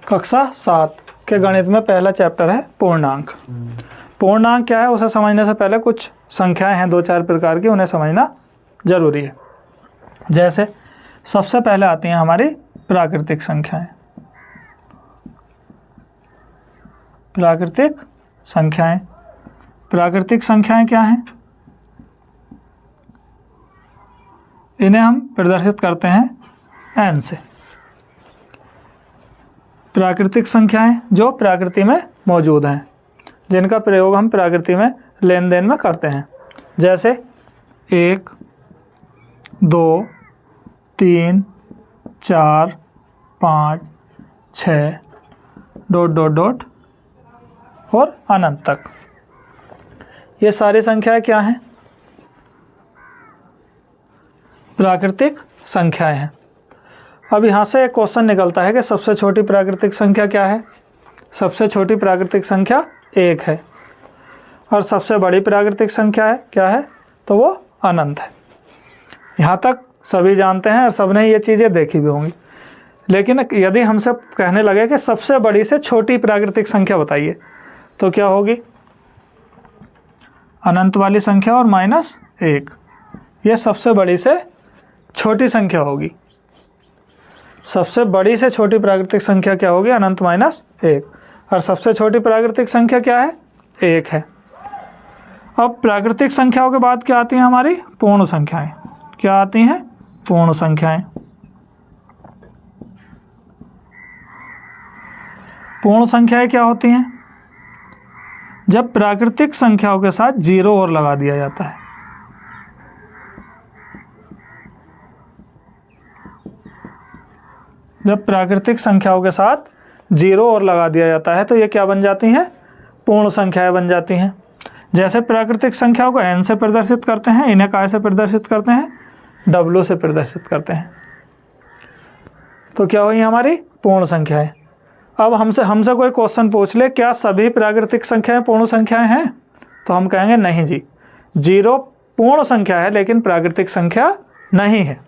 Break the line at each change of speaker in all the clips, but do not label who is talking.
कक्षा 7 के गणित में पहला चैप्टर है पूर्णांक। पूर्णांक क्या है उसे समझने से पहले कुछ संख्याएं हैं 2-4 प्रकार की, उन्हें समझना जरूरी है। जैसे सबसे पहले आती हैं हमारी प्राकृतिक संख्याएं। प्राकृतिक संख्याएं, प्राकृतिक संख्याएं क्या हैं? इन्हें हम प्रदर्शित करते हैं n से। प्राकृतिक संख्याएं जो प्रकृति में मौजूद हैं, जिनका प्रयोग हम प्रकृति में लेन देन में करते हैं, जैसे 1, 2, 3, 4, 5, 6 ... और अनंत तक। ये सारी संख्याएं क्या हैं? प्राकृतिक संख्याएं हैं। अब यहाँ से एक क्वेश्चन निकलता है कि सबसे छोटी प्राकृतिक संख्या क्या है? सबसे छोटी प्राकृतिक संख्या 1 है और सबसे बड़ी प्राकृतिक संख्या है क्या है? तो वो अनंत है। यहाँ तक सभी जानते हैं और सबने ये चीज़ें देखी भी होंगी। लेकिन यदि हमसे कहने लगे कि सबसे बड़ी से छोटी प्राकृतिक संख्या बताइए, तो क्या होगी? अनंत वाली संख्या और -1, ये सबसे बड़ी से छोटी संख्या होगी। सबसे बड़ी से छोटी प्राकृतिक संख्या क्या होगी? अनंत -1। और सबसे छोटी प्राकृतिक संख्या क्या है? 1 है। अब प्राकृतिक संख्याओं के बाद क्या आती हैं हमारी? पूर्ण संख्याएं। क्या आती हैं? पूर्ण संख्याएं। पूर्ण संख्याएं क्या होती हैं? जब प्राकृतिक संख्याओं के साथ 0 और लगा दिया जाता है। जब प्राकृतिक संख्याओं के साथ 0 और लगा दिया जाता है तो ये क्या बन जाती हैं? पूर्ण संख्याएं बन जाती हैं। जैसे प्राकृतिक संख्याओं को n से प्रदर्शित करते हैं, इन्हें काय से प्रदर्शित करते हैं? W से प्रदर्शित करते हैं। तो क्या हुई हमारी? पूर्ण संख्याएं। अब हमसे कोई क्वेश्चन पूछ ले, क्या सभी प्राकृतिक संख्याएं पूर्ण संख्याएं हैं? तो हम कहेंगे नहीं जी, 0 पूर्ण संख्या है लेकिन प्राकृतिक संख्या नहीं है।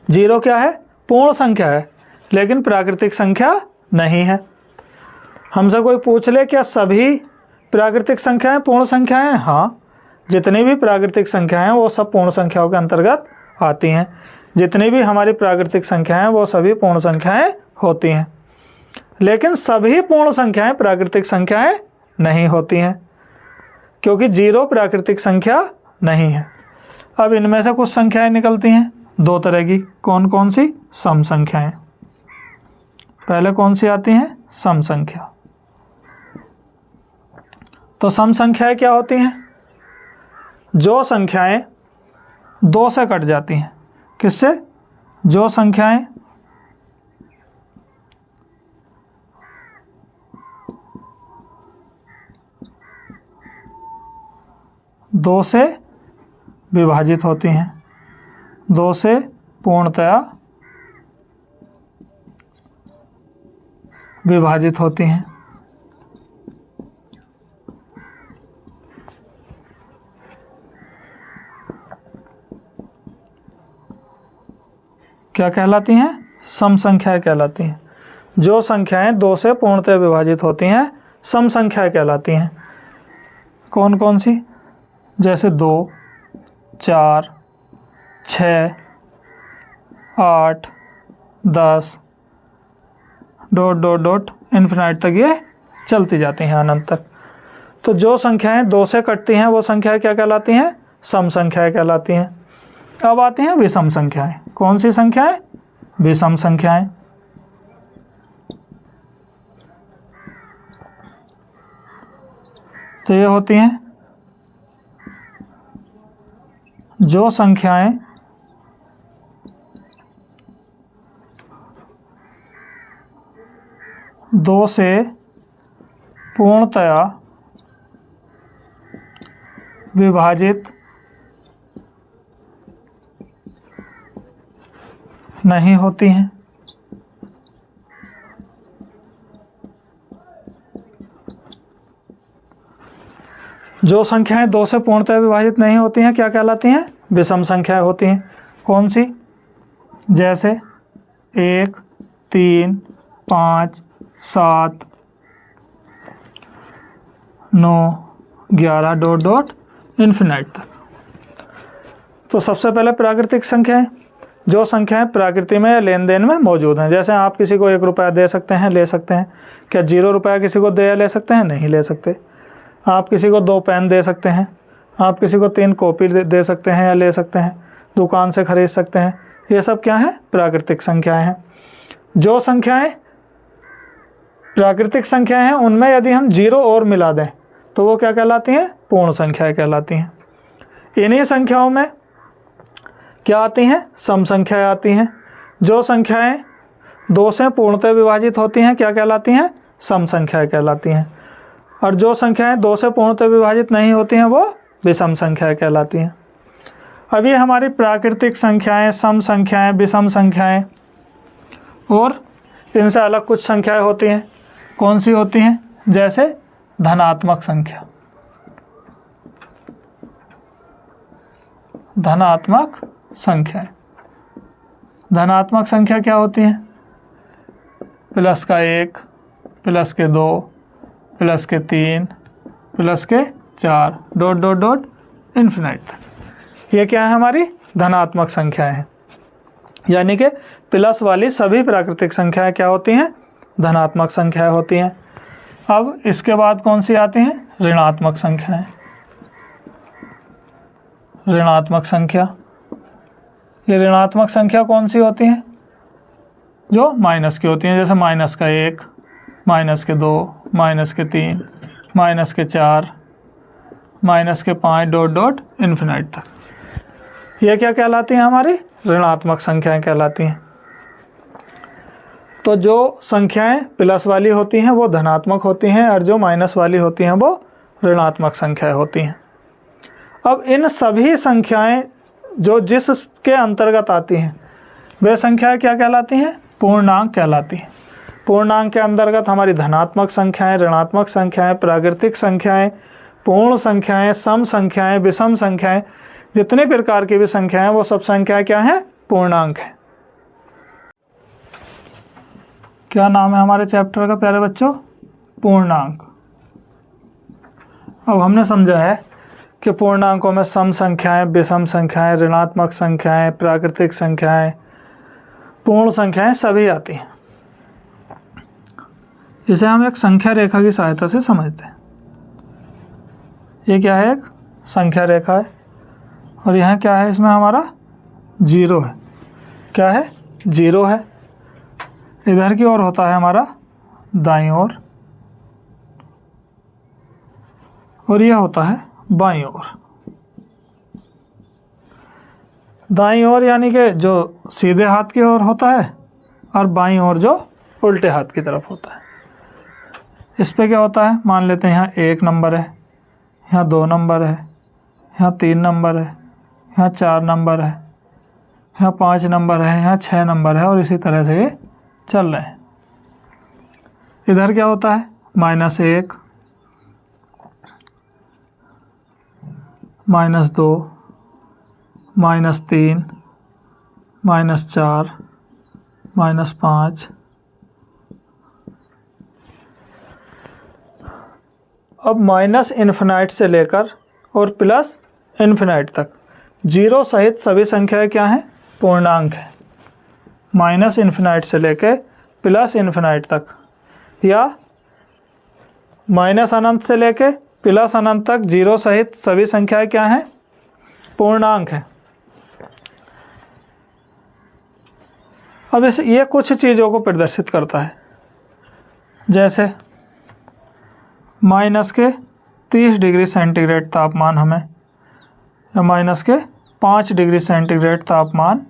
0 क्या है? पूर्ण संख्या है लेकिन प्राकृतिक संख्या नहीं है। हमसे कोई पूछ ले, क्या सभी प्राकृतिक संख्याएं पूर्ण संख्याएं हैं? हाँ, जितनी भी प्राकृतिक संख्याएं हैं वो सब पूर्ण संख्याओं के अंतर्गत आती हैं। जितनी भी हमारी प्राकृतिक संख्याएं हैं वो सभी पूर्ण संख्याएं होती हैं। लेकिन सभी पूर्ण संख्याएं प्राकृतिक संख्याएं नहीं होती हैं, क्योंकि 0 प्राकृतिक संख्या नहीं है। अब इनमें से कुछ संख्याएं निकलती हैं 2 तरह की। कौन कौन सी? सम संख्याएं। पहले कौन सी आती हैं? सम संख्या। तो सम संख्याएं क्या होती हैं? जो संख्याएं 2 से कट जाती हैं। किससे? जो संख्याएं 2 से विभाजित होती हैं, 2 से पूर्णतया विभाजित होती हैं। क्या कहलाती हैं? सम संख्याएं कहलाती हैं। जो संख्याएं 2 से पूर्णतः विभाजित होती हैं सम संख्याएं कहलाती हैं। कौन कौन सी? जैसे 2, 4, 6, 8, 10 ... इन्फिनाइट तक ये चलती जाती हैं, अनंत तक। तो जो संख्याएं 2 से कटती हैं वो संख्याएं क्या कहलाती हैं? सम संख्याएं कहलाती हैं। अब आती हैं विषम संख्याएं। कौन सी संख्याएं? विषम संख्याएं। तो ये होती हैं जो संख्याएं 2 से पूर्णतया विभाजित नहीं होती हैं। जो संख्याएं 2 से पूर्णतः विभाजित नहीं होती हैं क्या कहलाती हैं? विषम संख्याएं होती हैं। कौन सी? जैसे 1, 3, 5, 7, 9, 11 डॉट डॉट इन्फिनाइट तक। तो सबसे पहले प्राकृतिक संख्याएं, जो संख्याएं प्रकृति में या लेन देन में मौजूद हैं। जैसे आप किसी को 1 रुपया दे सकते हैं, ले सकते हैं। क्या 0 रुपया किसी को दे या ले सकते हैं? नहीं ले सकते। आप किसी को 2 पेन दे सकते हैं, आप किसी को 3 कॉपी दे सकते हैं या ले सकते हैं, दुकान से खरीद सकते हैं। ये सब क्या है? प्राकृतिक संख्याएं हैं। जो संख्याएं प्राकृतिक संख्याएं हैं उनमें यदि हम 0 और मिला दें तो वो क्या कहलाती हैं? पूर्ण संख्याएं कहलाती हैं। इन्हीं संख्याओं में क्या आती हैं? सम संख्याएं आती हैं। जो संख्याएं 2 से पूर्णतः विभाजित होती हैं क्या कहलाती हैं? सम संख्याएं कहलाती हैं। और जो संख्याएं 2 से पूर्णतः विभाजित नहीं होती हैं वो विषम संख्याएं कहलाती हैं। अब ये हमारी प्राकृतिक संख्याएं, सम संख्याएं, विषम संख्याएं और इनसे अलग कुछ संख्याएं होती हैं। कौन सी होती हैं? जैसे धनात्मक संख्या। धनात्मक संख्याएं, धनात्मक संख्या क्या होती है? प्लस का 1, प्लस के 2, प्लस के 3, प्लस के 4 डॉट डॉट डॉट इन्फिनाइट तक। ये क्या है? हमारी धनात्मक संख्याएं हैं। यानी कि प्लस वाली सभी प्राकृतिक संख्याएं क्या होती हैं? धनात्मक संख्याएं होती हैं। अब इसके बाद कौन सी आती हैं? ऋणात्मक संख्याएं। ऋणात्मक संख्या, ये ऋणात्मक संख्या कौन सी होती हैं? जो माइनस की होती हैं। जैसे माइनस का 1, माइनस के 2, माइनस के 3, माइनस के 4, माइनस के 5 डॉट डॉट इन्फिनाइट तक। ये क्या कहलाती हैं? हमारी ऋणात्मक संख्याएं कहलाती हैं। तो जो संख्याएं प्लस वाली होती हैं वो धनात्मक होती हैं और जो माइनस वाली होती हैं वो ऋणात्मक संख्याएं होती हैं। अब इन सभी संख्याएं जो जिसके अंतर्गत आती हैं वे संख्याएं क्या कहलाती हैं? पूर्णांक कहलाती हैं। पूर्णांक के अंतर्गत हमारी धनात्मक संख्याएं, ऋणात्मक संख्याएं, प्राकृतिक संख्याएं, पूर्ण संख्याएं, सम संख्याएं, विषम संख्याएं, जितने प्रकार की भी संख्याएं वो सब संख्याएं क्या हैं? पूर्णांक हैं। क्या नाम है हमारे चैप्टर का प्यारे बच्चों? पूर्णांक। अब हमने समझा है कि पूर्णांकों में सम संख्याएं, विषम संख्याएं, ऋणात्मक संख्याएं, प्राकृतिक संख्याएं, पूर्ण संख्याएं सभी आती हैं। इसे हम एक संख्या रेखा की सहायता से समझते हैं। ये क्या है? एक संख्या रेखा है और यहाँ क्या है? इसमें हमारा 0 है। क्या है? 0 है। इधर की ओर होता है हमारा दाईं ओर और यह होता है बाईं ओर। दाईं ओर यानी कि जो सीधे हाथ की ओर होता है और बाईं ओर जो उल्टे हाथ की तरफ होता है। इस पे क्या होता है? मान लेते हैं यहाँ 1 नंबर है, यहाँ 2 नंबर है, यहाँ 3 नंबर है, यहाँ 4 नंबर है, यहाँ 5 नंबर है, यहाँ 6 नंबर है और इसी तरह से ये चल रहे हैं। इधर क्या होता है? -1, -2, -3, -4, -5। अब माइनस इन्फिनाइट से लेकर और प्लस इन्फिनाइट तक 0 सहित सभी संख्याएं क्या हैं? पूर्णांक है। माइनस इन्फिनाइट से लेकर प्लस इन्फिनाइट तक या माइनस अनंत से लेकर प्लस अनंत तक 0 सहित सभी संख्याएं क्या हैं? पूर्णांक हैं। अब ये कुछ चीज़ों को प्रदर्शित करता है। जैसे माइनस के 30 डिग्री सेंटीग्रेड तापमान हमें या माइनस के 5 डिग्री सेंटीग्रेड तापमान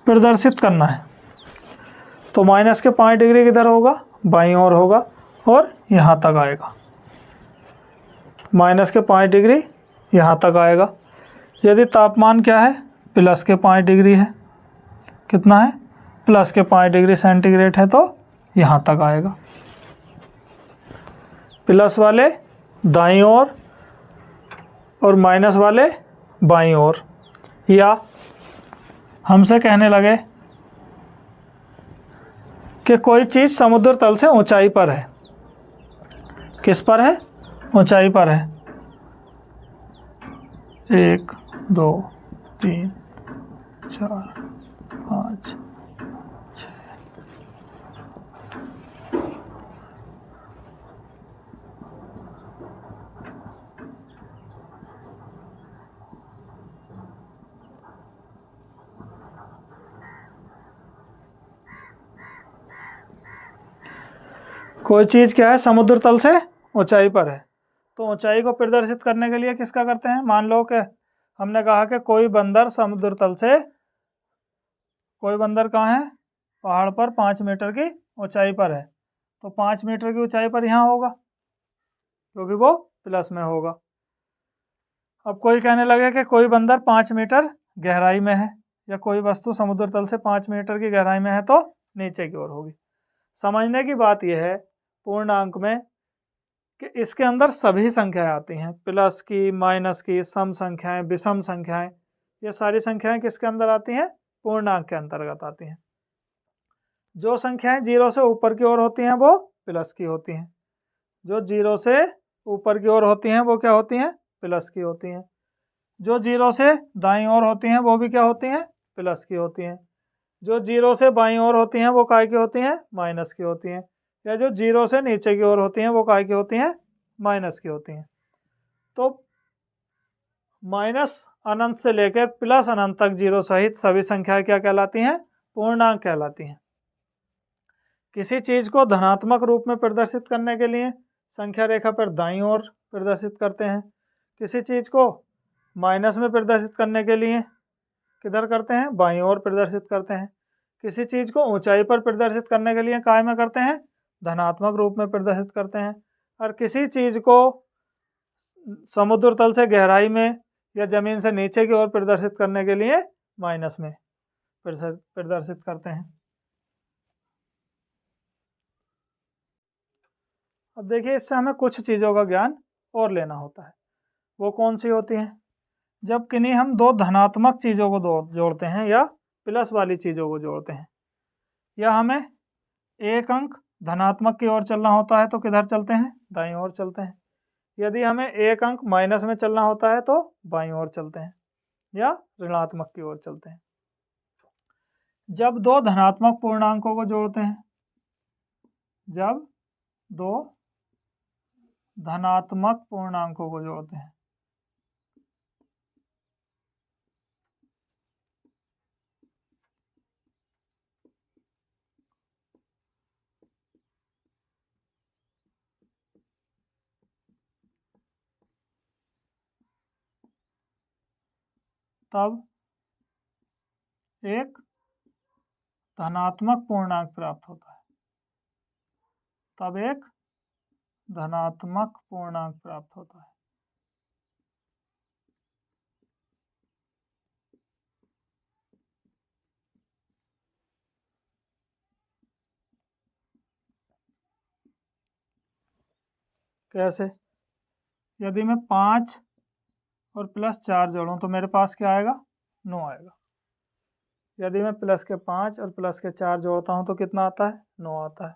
प्रदर्शित करना है। तो माइनस के 5 डिग्री किधर होगा? बाईं ओर होगा और यहाँ तक आएगा। माइनस के 5 डिग्री यहाँ तक आएगा। यदि तापमान क्या है? प्लस के 5 डिग्री है। कितना है? प्लस के 5 डिग्री सेंटीग्रेड है तो यहाँ तक आएगा। प्लस वाले दाईं ओर और माइनस वाले बाईं ओर। या हमसे कहने लगे कि कोई चीज़ समुद्र तल से ऊंचाई पर है। किस पर है? ऊंचाई पर है। 1 2 3 4 5 6। कोई चीज़ क्या है? समुद्र तल से ऊंचाई पर है। तो ऊंचाई को प्रदर्शित करने के लिए किसका करते हैं? मान लो कि हमने कहा कि कोई बंदर समुद्र तल से, कोई बंदर कहाँ है? पहाड़ पर 5 मीटर की ऊंचाई पर है। तो 5 मीटर की ऊंचाई पर यहाँ होगा, क्योंकि वो प्लस में होगा। अब कोई कहने लगे कि कोई बंदर 5 मीटर गहराई में है, या कोई वस्तु समुद्र तल से 5 मीटर की गहराई में है, तो नीचे की ओर होगी। समझने की बात यह है पूर्णांक में कि इसके अंदर सभी संख्याएं आती हैं, प्लस की, माइनस की, सम संख्याएं, विषम संख्याएं। ये सारी संख्याएं किसके अंदर आती हैं? पूर्णांक के अंतर्गत आती हैं। जो संख्याएं 0 से ऊपर की ओर होती हैं वो प्लस की होती हैं, जो 0 से ऊपर की ओर होती हैं वो क्या होती हैं? प्लस की होती हैं। जो 0 से दाईं ओर होती हैं वो भी क्या होती हैं? प्लस की होती हैं। जो 0 से बाईं ओर होती हैं वो काय की होती हैं? माइनस की होती हैं। या जो 0 से नीचे की ओर होती हैं वो काय की होती हैं? माइनस की होती हैं। तो माइनस अनंत से लेकर प्लस अनंत तक 0 सहित सभी संख्याएं क्या कहलाती हैं? पूर्णांक कहलाती हैं। किसी चीज को धनात्मक रूप में प्रदर्शित करने के लिए संख्या रेखा पर दाईं ओर प्रदर्शित करते हैं। किसी चीज को माइनस में प्रदर्शित करने के लिए किधर करते हैं? बाईं ओर प्रदर्शित करते हैं। किसी चीज को ऊंचाई पर प्रदर्शित करने के लिए काय में करते हैं? धनात्मक रूप में प्रदर्शित करते हैं। और किसी चीज को समुद्र तल से गहराई में या जमीन से नीचे की ओर प्रदर्शित करने के लिए माइनस में प्रदर्शित करते हैं। अब देखिए, इससे हमें कुछ चीज़ों का ज्ञान और लेना होता है। वो कौन सी होती हैं? जब किन्हीं हम दो धनात्मक चीज़ों को जोड़ते हैं या प्लस वाली चीज़ों को जोड़ते हैं, या हमें एक अंक धनात्मक की ओर चलना होता है तो किधर चलते हैं? दाईं ओर चलते हैं। यदि हमें एक अंक माइनस में चलना होता है तो बाईं ओर चलते हैं या ऋणात्मक की ओर चलते हैं। जब दो धनात्मक पूर्णांकों को जोड़ते हैं, जब दो धनात्मक पूर्णांकों को जोड़ते हैं, तब एक धनात्मक पूर्णांक प्राप्त होता है। तब एक धनात्मक पूर्णांक प्राप्त होता है। कैसे? यदि मैं 5 और प्लस 4 जोड़ूं तो मेरे पास क्या आएगा? 9 आएगा। यदि मैं प्लस के 5 और प्लस के 4 जोड़ता हूं तो कितना आता है? 9 आता है।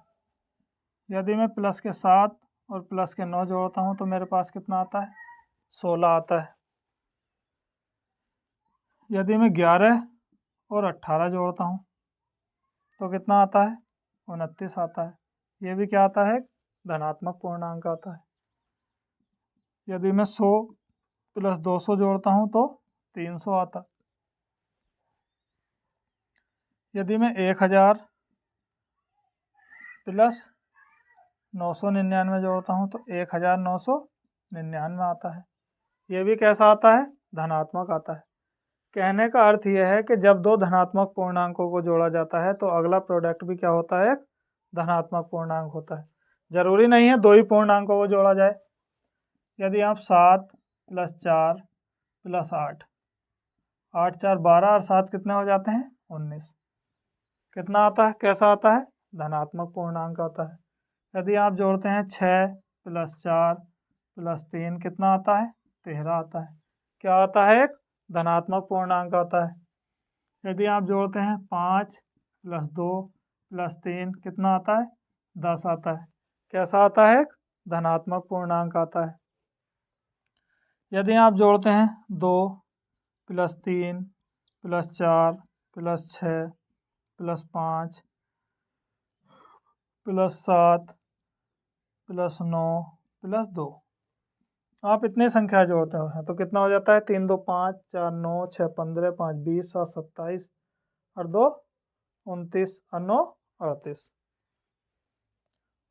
यदि मैं प्लस के 7 और प्लस के 9 जोड़ता हूं तो मेरे पास कितना आता है? 16 आता है। यदि मैं 11 और 18 जोड़ता हूं तो कितना आता है? 29 आता है। ये भी क्या आता है? धनात्मक पूर्णांक आता है। यदि मैं 100 प्लस 200 जोड़ता हूं तो 300 आता है। यदि मैं 1000 प्लस 999 जोड़ता हूं तो 1999 आता है। ये भी कैसा आता है? धनात्मक आता है। कहने का अर्थ यह है कि जब दो धनात्मक पूर्णांकों को जोड़ा जाता है तो अगला प्रोडक्ट भी क्या होता है? एक धनात्मक पूर्णांक होता है। जरूरी नहीं है दो ही पूर्णांकों को जोड़ा जाए। यदि आप 7 प्लस 4 प्लस 8, 8 4 12 और 7 कितने हो जाते हैं? 19। कितना आता है? कैसा आता है? धनात्मक पूर्णांक आता है। यदि आप जोड़ते हैं 6 प्लस 4 प्लस 3 कितना आता है? 13 आता है। क्या आता है? एक धनात्मक पूर्णांक आता है। यदि आप जोड़ते हैं 5 प्लस 2 प्लस 3 कितना आता है? 10 आता है। कैसा आता है? एक धनात्मक पूर्णांक आता है। यदि आप जोड़ते हैं 2 plus 3 plus 4 plus 6 plus 5 plus 7 plus 9 plus 2, आप इतने संख्या जोड़ते हैं तो कितना हो जाता है? 3 2 5 4 9 6 15 5 20 7 27 और 2 29 और 9 38।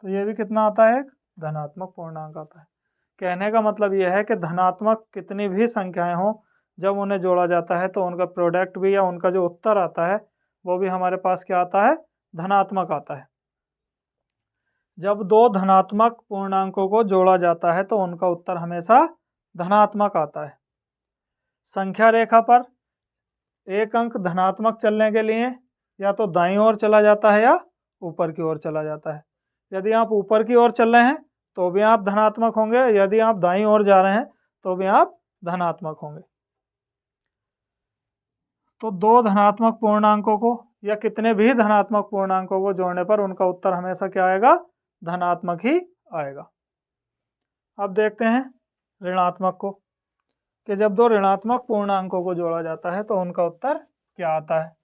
तो ये भी कितना आता है? एक धनात्मक पूर्णांक आता है। कहने का मतलब यह है कि धनात्मक कितनी भी संख्याएं हों, जब उन्हें जोड़ा जाता है तो उनका प्रोडक्ट भी या उनका जो उत्तर आता है वो भी हमारे पास क्या आता है? धनात्मक आता है। जब दो धनात्मक पूर्णांकों को जोड़ा जाता है तो उनका उत्तर हमेशा धनात्मक आता है। संख्या रेखा पर एक अंक धनात्मक चलने के लिए या तो दाईं ओर चला जाता है या ऊपर की ओर चला जाता है। यदि आप ऊपर की ओर चल रहे हैं तो भी आप धनात्मक होंगे, यदि आप दाईं ओर जा रहे हैं तो भी आप धनात्मक होंगे। तो दो धनात्मक पूर्णांकों को या कितने भी धनात्मक पूर्णांकों को जोड़ने पर उनका उत्तर हमेशा क्या आएगा? धनात्मक ही आएगा। अब देखते हैं ऋणात्मक को, कि जब दो ऋणात्मक पूर्णांकों को जोड़ा जाता है तो उनका उत्तर क्या आता है।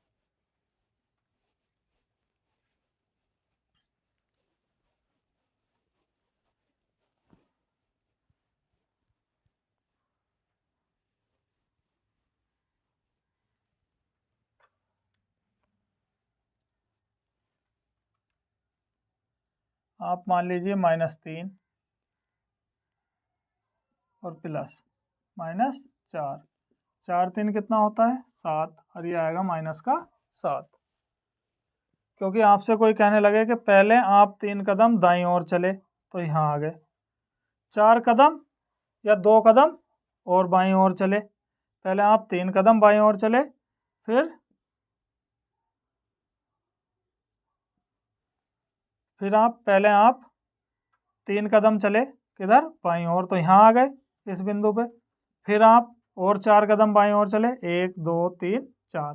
आप मान लीजिए -3 और प्लस -4, 4 3 कितना होता है? 7, और ये आएगा -7। क्योंकि आपसे कोई कहने लगे कि पहले आप 3 कदम दाईं ओर चले तो यहाँ आ गए, 4 कदम या 2 कदम और बाईं ओर चले, पहले आप 3 कदम बाईं ओर चले, फिर आप 3 कदम चले किधर? बाईं ओर, तो यहाँ आ गए इस बिंदु पे। फिर आप और 4 कदम बाईं ओर चले, 1 2 3 4,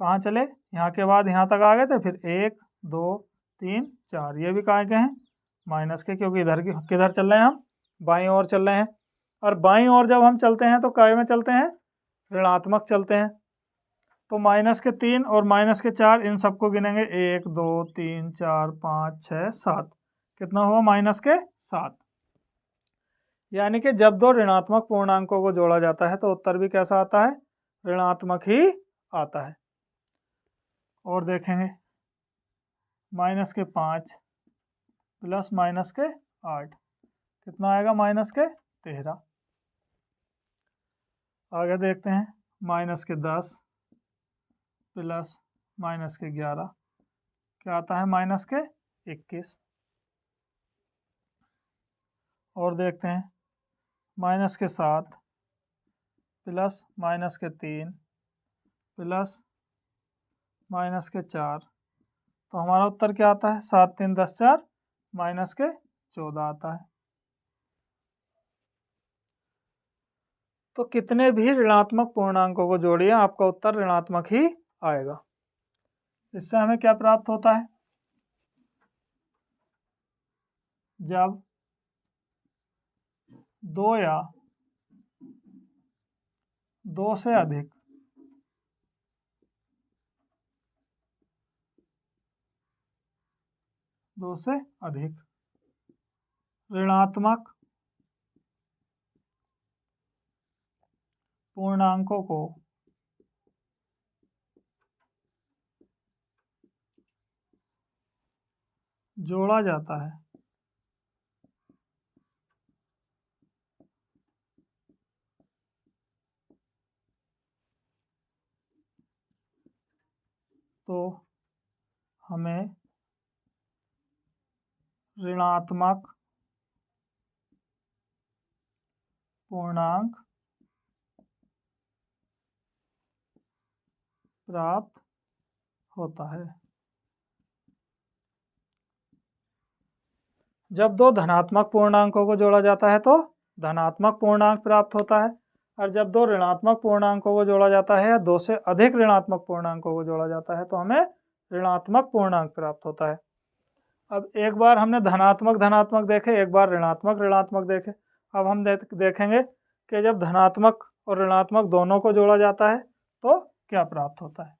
कहाँ चले? यहाँ के बाद यहाँ तक आ गए थे, फिर 1 2 3 4, ये भी कहाँ के हैं? माइनस के, क्योंकि इधर किधर चल रहे हैं? हम बाईं ओर चल रहे हैं। और बाईं ओर जब हम चलते हैं तो काय में चलते हैं? ऋणात्मक चलते हैं। तो -3 और -4 इन सबको गिनेंगे, 1 2 3 4 5 6 7, कितना हुआ? -7। यानी कि जब दो ऋणात्मक पूर्णांकों को जोड़ा जाता है तो उत्तर भी कैसा आता है? ऋणात्मक ही आता है। और देखेंगे -5 प्लस -8 कितना आएगा? -13। आगे देखते हैं -10 प्लस -11 क्या आता है? -21। और देखते हैं -7 प्लस -3 प्लस -4, तो हमारा उत्तर क्या आता है? 7 3 10 4 -14 आता है। तो कितने भी ऋणात्मक पूर्णांकों को जोड़िए, आपका उत्तर ऋणात्मक ही आएगा। इससे हमें क्या प्राप्त होता है? जब 2 या 2 से अधिक ऋणात्मक पूर्णांकों को जोड़ा जाता है तो हमें ऋणात्मक पूर्णांक प्राप्त होता है। जब दो धनात्मक पूर्णांकों को जोड़ा जाता है तो धनात्मक पूर्णांक प्राप्त होता है, और जब दो ऋणात्मक पूर्णांकों को जोड़ा जाता है या 2 से अधिक ऋणात्मक पूर्णांकों को जोड़ा जाता है तो हमें ऋणात्मक पूर्णांक प्राप्त होता है। अब एक बार हमने धनात्मक धनात्मक देखे, एक बार ऋणात्मक ऋणात्मक देखे। अब हम देखेंगे कि जब धनात्मक और ऋणात्मक दोनों को जोड़ा जाता है तो क्या प्राप्त होता है।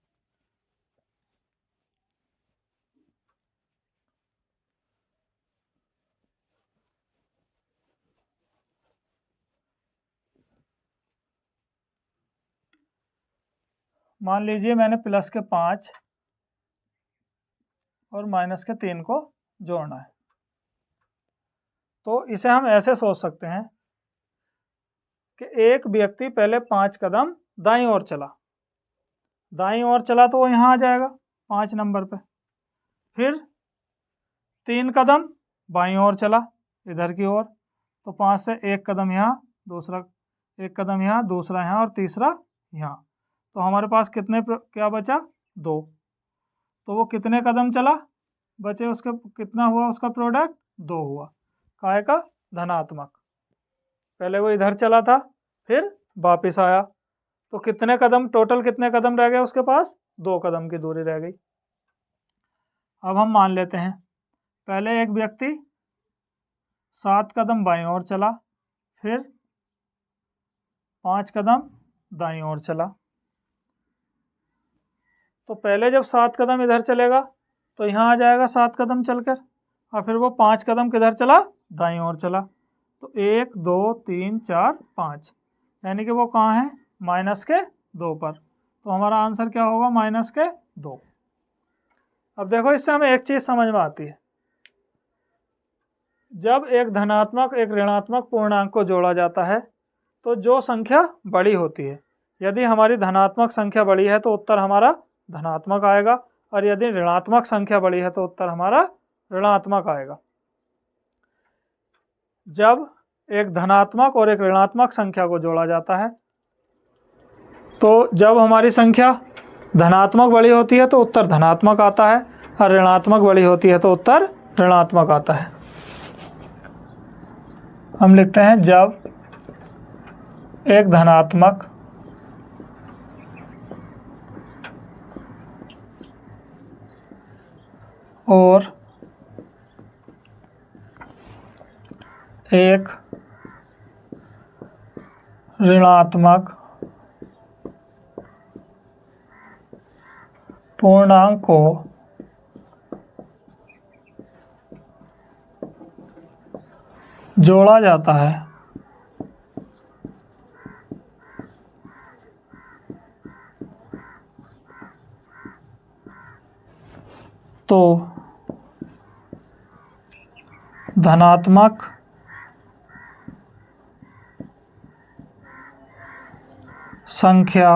मान लीजिए मैंने प्लस के 5 और माइनस के 3 को जोड़ना है, तो इसे हम ऐसे सोच सकते हैं कि एक व्यक्ति पहले 5 कदम दाईं ओर चला, दाईं ओर चला तो वो यहाँ आ जाएगा 5 नंबर पे। फिर 3 कदम बाईं ओर चला इधर की ओर, तो 5 से 1 कदम यहाँ, दूसरा 1 कदम यहाँ, दूसरा यहाँ और तीसरा यहाँ, तो हमारे पास क्या बचा 2। तो वो कितने कदम चला बचे, उसके कितना हुआ, उसका प्रोडक्ट 2 हुआ। काहे का, धनात्मक। पहले वो इधर चला था फिर वापस आया, तो कितने कदम, टोटल कितने कदम रह गए उसके पास, 2 कदम की दूरी रह गई। अब हम मान लेते हैं पहले एक व्यक्ति 7 कदम बाईं ओर चला, फिर 5 कदम दाईं ओर चला। तो पहले जब 7 कदम इधर चलेगा तो यहाँ आ जाएगा 7 कदम चलकर, और फिर वो 5 कदम किधर चला, दाईं ओर चला। तो 1 2 3 4 5, यानी कि वो कहाँ है, माइनस के 2 पर। तो हमारा आंसर क्या होगा, माइनस के 2। अब देखो इससे हमें एक चीज़ समझ में आती है, जब एक धनात्मक एक ऋणात्मक पूर्णांक को जोड़ा जाता है तो जो संख्या बड़ी होती है, यदि हमारी धनात्मक संख्या बड़ी है तो उत्तर हमारा धनात्मक आएगा, और यदि ऋणात्मक संख्या बड़ी है तो उत्तर हमारा ऋणात्मक आएगा। जब एक धनात्मक और एक ऋणात्मक संख्या को जोड़ा जाता है तो जब हमारी संख्या धनात्मक बड़ी होती है तो उत्तर धनात्मक आता है, और ऋणात्मक बड़ी होती है तो उत्तर ऋणात्मक आता है। हम लिखते हैं जब एक धनात्मक और एक ऋणात्मक पूर्णांक को जोड़ा जाता है तो धनात्मक संख्या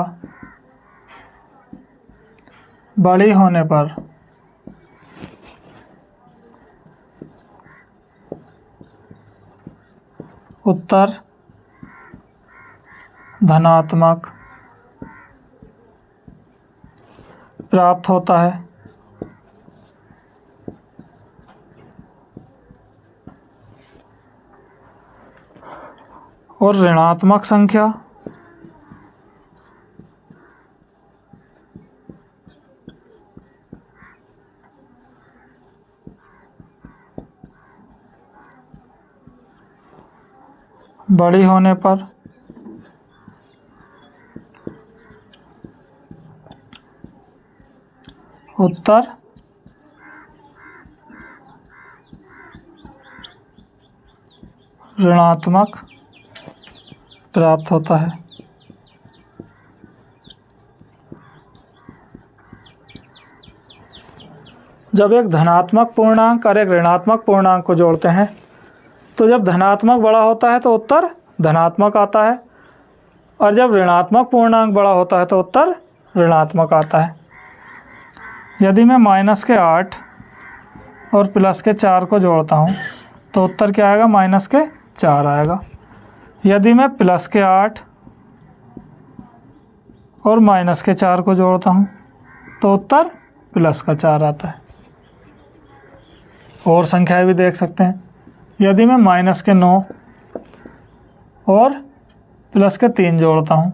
बड़ी होने पर उत्तर धनात्मक प्राप्त होता है। और ऋणात्मक संख्या बड़ी होने पर उत्तर ऋणात्मक प्राप्त होता है। जब एक धनात्मक पूर्णांक और एक ऋणात्मक पूर्णांक को जोड़ते हैं तो जब धनात्मक बड़ा होता है तो उत्तर धनात्मक आता है, और जब ऋणात्मक पूर्णांक बड़ा होता है तो उत्तर ऋणात्मक आता है। यदि मैं माइनस के 8 और प्लस के 4 को जोड़ता हूँ तो उत्तर क्या आएगा, माइनस के 4 आएगा। यदि मैं प्लस के 8 और माइनस के 4 को जोड़ता हूँ तो उत्तर प्लस का 4 आता है। और संख्याएं भी देख सकते हैं, यदि मैं माइनस के 9 और प्लस के 3 जोड़ता हूँ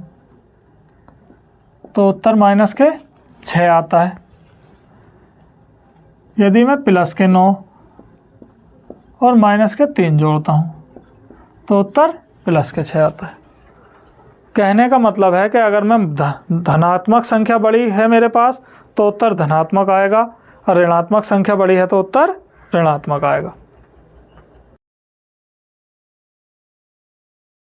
तो उत्तर माइनस के 6 आता है। यदि मैं प्लस के 9 और माइनस के 3 जोड़ता हूँ तो उत्तर प्लस के 6 आता है। कहने का मतलब है कि अगर मैं धनात्मक संख्या बड़ी है मेरे पास तो उत्तर धनात्मक आएगा, और ऋणात्मक संख्या बड़ी है तो उत्तर ऋणात्मक आएगा।